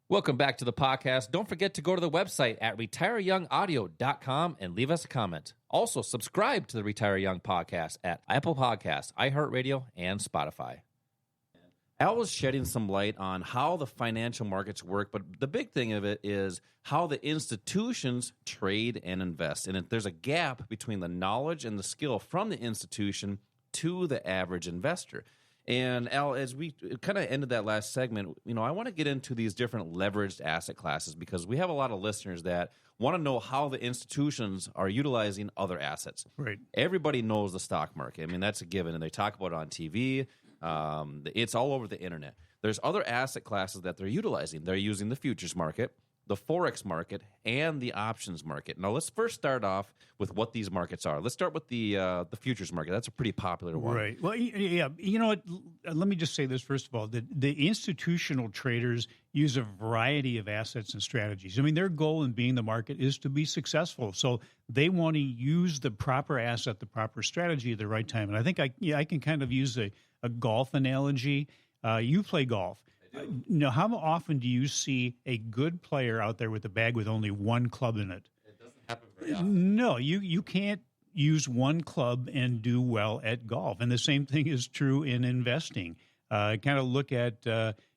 Welcome back to the podcast. Don't forget to go to the website at retireyoungaudio.com and leave us a comment. Also, subscribe to the Retire Young podcast at Apple Podcasts, iHeartRadio, and Spotify. Al was shedding some light on how the financial markets work, but the big thing of it is how the institutions trade and invest. And there's a gap between the knowledge and the skill from the institution to the average investor. And Al, as we kind of ended that last segment, I want to get into these different leveraged asset classes because we have a lot of listeners that want to know how the institutions are utilizing other assets. Right. Everybody knows the stock market. I mean, that's a given, and they talk about it on TV. It's all over the internet. There's other asset classes that they're utilizing. They're using the futures market, the Forex market, and the options market. Now, let's first start off with what these markets are. Let's start with the futures market. That's a pretty popular one. Right. Well, yeah. You know what? Let me just say this first of all. The institutional traders use a variety of assets and strategies. I mean, their goal in being the market is to be successful. So they want to use the proper asset, the proper strategy at the right time. And I think I can kind of use a golf analogy. You play golf. Now, how often do you see a good player out there with a bag with only one club in it? It doesn't happen very often. No, you can't use one club and do well at golf. And the same thing is true in investing. Kind of look at,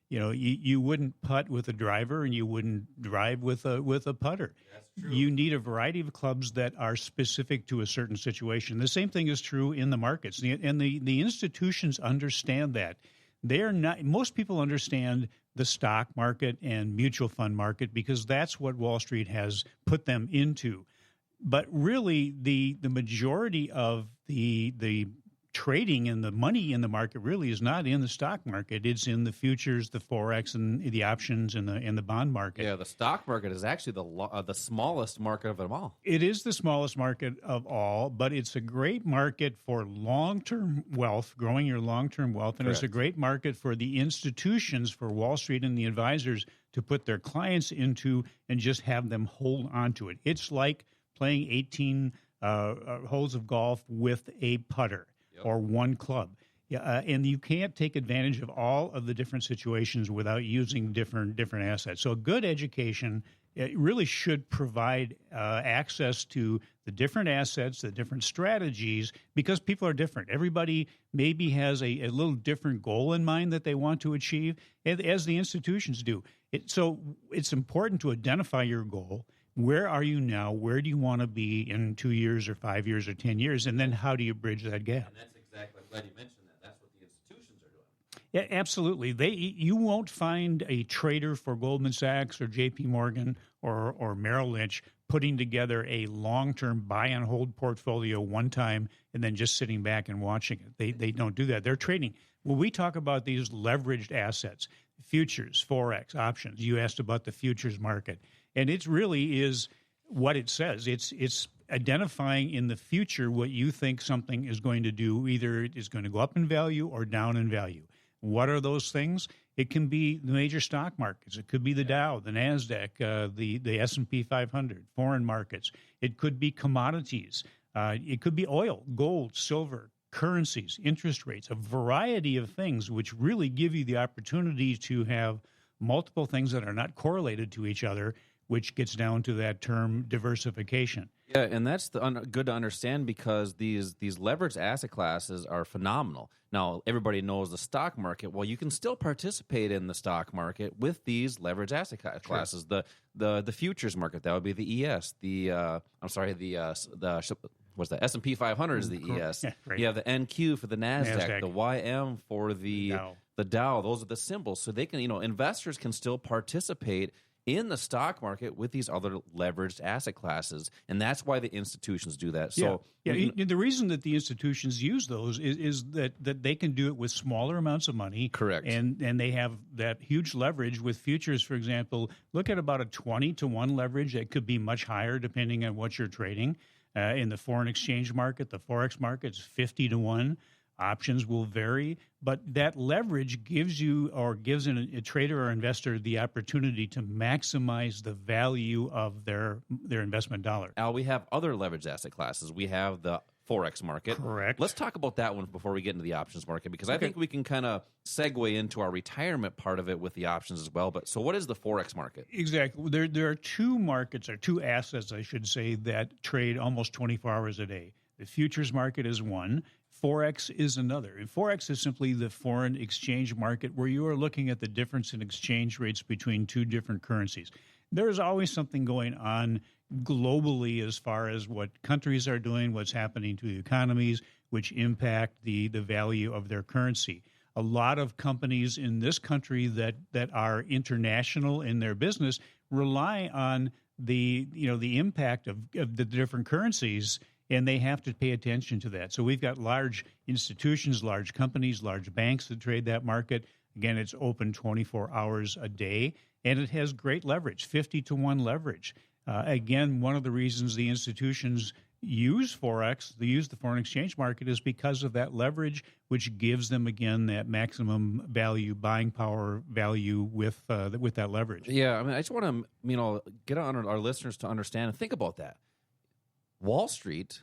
you wouldn't putt with a driver and you wouldn't drive with a putter. That's true. You need a variety of clubs that are specific to a certain situation. The same thing is true in the markets. And the institutions understand that. They're not. Most people understand the stock market and mutual fund market because that's what Wall Street has put them into. But really, the majority of the trading and the money in the market really is not in the stock market. It's in the futures, the Forex, and the options and the bond market. Yeah, the stock market is actually the smallest market of them all. It is the smallest market of all, but it's a great market for long-term wealth, growing your long-term wealth, and It's a great market for the institutions, for Wall Street and the advisors to put their clients into and just have them hold on to it. It's like playing 18 holes of golf with a putter. Or one club. And you can't take advantage of all of the different situations without using different assets. So a good education really should provide access to the different assets, the different strategies, because people are different. Everybody maybe has a little different goal in mind that they want to achieve, as the institutions do. So it's important to identify your goal. Where are you now? Where do you want to be in 2 years or 5 years or 10 years? And then how do you bridge that gap? And that's exactly, I'm glad you mentioned that. That's what the institutions are doing. Yeah, absolutely. You won't find a trader for Goldman Sachs or J.P. Morgan or Merrill Lynch putting together a long-term buy-and-hold portfolio one time and then just sitting back and watching it. They don't do that. They're trading. When we talk about these leveraged assets, futures, Forex, options, you asked about the futures market. And it really is what it says. It's identifying in the future what you think something is going to do. Either it is going to go up in value or down in value. What are those things? It can be the major stock markets. It could be the Dow, the NASDAQ, the S&P 500, foreign markets. It could be commodities. It could be oil, gold, silver, currencies, interest rates, a variety of things which really give you the opportunity to have multiple things that are not correlated to each other, which gets down to that term diversification. Yeah, and that's good to understand because these leveraged asset classes are phenomenal. Now, everybody knows the stock market. Well, you can still participate in the stock market with these leveraged asset classes. Sure. The futures market, that would be the ES. What's that? S&P 500 is the ES. Yeah, right. You have the NQ for the NASDAQ, the YM for the Dow. Those are the symbols. So they can, investors can still participate in the stock market with these other leveraged asset classes, and that's why the institutions do that. So, the reason that the institutions use those is that they can do it with smaller amounts of money. Correct. And they have that huge leverage with futures, for example. Look at about a 20-to-1 leverage. It could be much higher depending on what you're trading. In the foreign exchange market, the Forex market, it's 50-to-1. Options will vary, but that leverage gives a trader or investor the opportunity to maximize the value of their investment dollar. Al, we have other leveraged asset classes. We have the Forex market. Correct. Let's talk about that one before we get into the options market, because I think we can kind of segue into our retirement part of it with the options as well. But so what is the Forex market? Exactly. There are two markets, or two assets, I should say, that trade almost 24 hours a day. The futures market is one. Forex is another. And Forex is simply the foreign exchange market where you are looking at the difference in exchange rates between two different currencies. There is always something going on globally as far as what countries are doing, what's happening to the economies, which impact the value of their currency. A lot of companies in this country that are international in their business rely on the impact of the different currencies, and they have to pay attention to that. So we've got large institutions, large companies, large banks that trade that market. Again, it's open 24 hours a day, and it has great leverage, 50-to-1 leverage. Again, one of the reasons the institutions use Forex, they use the foreign exchange market, is because of that leverage, which gives them, again, that maximum value, buying power value with that leverage. Yeah, I mean, I just want to, get on our listeners to understand and think about that. Wall Street,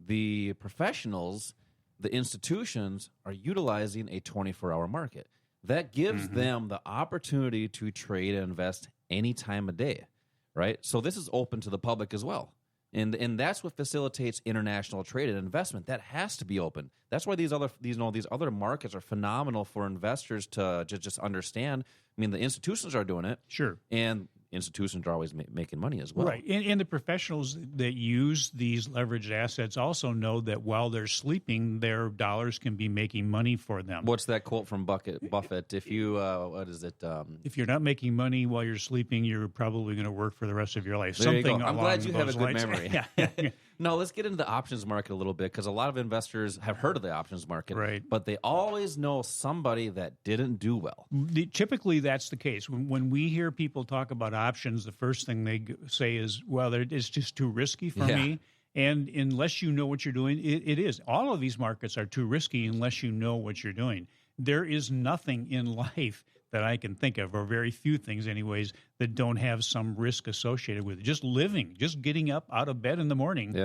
the professionals, the institutions are utilizing a 24-hour market. That gives them the opportunity to trade and invest any time of day, right? So this is open to the public as well. And that's what facilitates international trade and investment. That has to be open. That's why these other markets are phenomenal for investors to just understand. I mean, the institutions are doing it. Sure. And institutions are always making money as well. Right. And the professionals that use these leveraged assets also know that while they're sleeping, their dollars can be making money for them. What's that quote from Buffett? If you, what is it? If you're not making money while you're sleeping, you're probably going to work for the rest of your life. There you go. I'm along glad you have a those good lines. memory. Yeah. No, let's get into the options market a little bit, because a lot of investors have heard of the options market, Right. but they always know somebody that didn't do well. Typically, that's the case. When we hear people talk about options, the first thing they say is, well, it's just too risky for me. And unless you know what you're doing, it is. All of these markets are too risky unless you know what you're doing. There is nothing in life that I can think of, or very few things anyways, that don't have some risk associated with it. Just living, just getting up out of bed in the morning,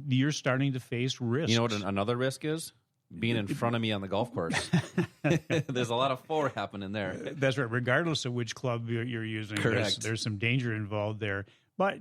you're starting to face risk. You know what another risk is? Being in front of me on the golf course. There's a lot of four happening there. That's right. Regardless of which club you're using, Correct. There's some danger involved there. But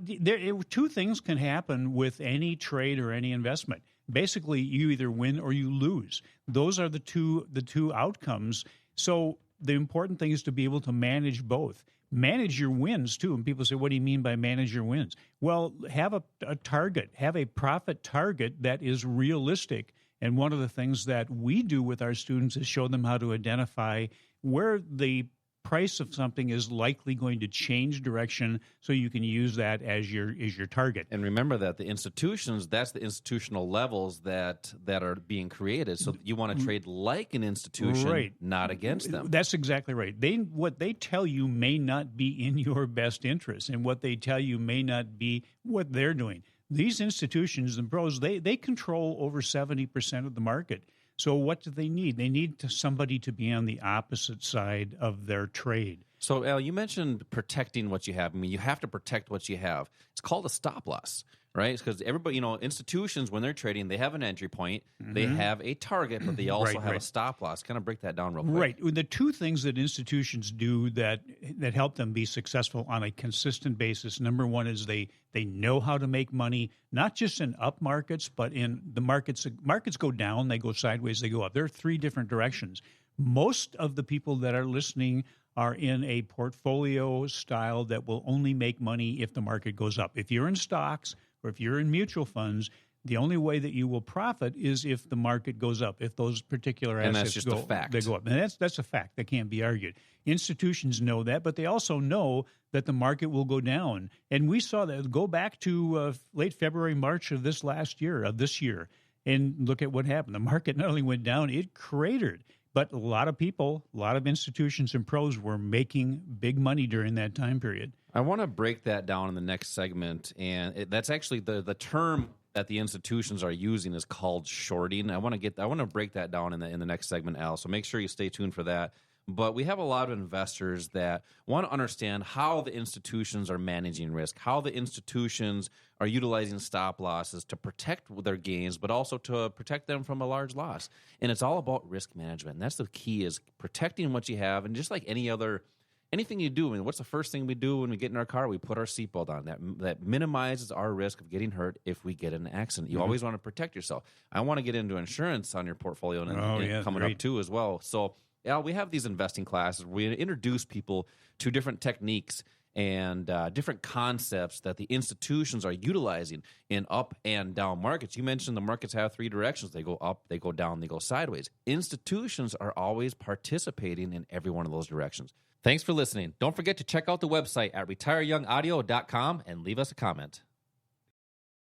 two things can happen with any trade or any investment. Basically, you either win or you lose. Those are the two outcomes. So the important thing is to be able to manage both. Manage your wins, too. And people say, what do you mean by manage your wins? Well, have a target. Have a profit target that is realistic. And one of the things that we do with our students is show them how to identify where the price of something is likely going to change direction, so you can use that as your target. And remember that the institutions, that's the institutional levels that are being created. So you want to trade like an institution, right, not against them. That's exactly right. What they tell you may not be in your best interest, and what they tell you may not be what they're doing. These institutions and pros, they control over 70% of the market. So what do they need? They need somebody to be on the opposite side of their trade. So, Al, you mentioned protecting what you have. I mean, you have to protect what you have. It's called a stop loss, right? Because everybody, institutions, when they're trading, they have an entry point, they have a target, but they also have a stop loss. Kind of break that down real quick. Right. The two things that institutions do that help them be successful on a consistent basis, number one is they know how to make money, not just in up markets, but in the markets. Markets go down, they go sideways, they go up. There are three different directions. Most of the people that are listening are in a portfolio style that will only make money if the market goes up. If you're in stocks or if you're in mutual funds, the only way that you will profit is if the market goes up, if those particular assets that's just a fact. They go up. And that's a fact that can't be argued. Institutions know that, but they also know that the market will go down. And we saw that. Go back to late February, March of this year, and look at what happened. The market not only went down, it cratered. But a lot of people, a lot of institutions and pros were making big money during that time period. I want to break that down in the next segment, and that's actually the term that the institutions are using is called shorting. I want to break that down in the next segment, Al. So make sure you stay tuned for that. But we have a lot of investors that want to understand how the institutions are managing risk, how the institutions are utilizing stop losses to protect their gains, but also to protect them from a large loss. And it's all about risk management. And that's the key, is protecting what you have. And just like anything you do, I mean, what's the first thing we do when we get in our car? We put our seatbelt on. That minimizes our risk of getting hurt if we get in an accident. You always want to protect yourself. I want to get into insurance on your portfolio coming up too as well. So yeah, we have these investing classes where we introduce people to different techniques and different concepts that the institutions are utilizing in up and down markets. You mentioned the markets have three directions. They go up, they go down, they go sideways. Institutions are always participating in every one of those directions. Thanks for listening. Don't forget to check out the website at retireyoungaudio.com and leave us a comment.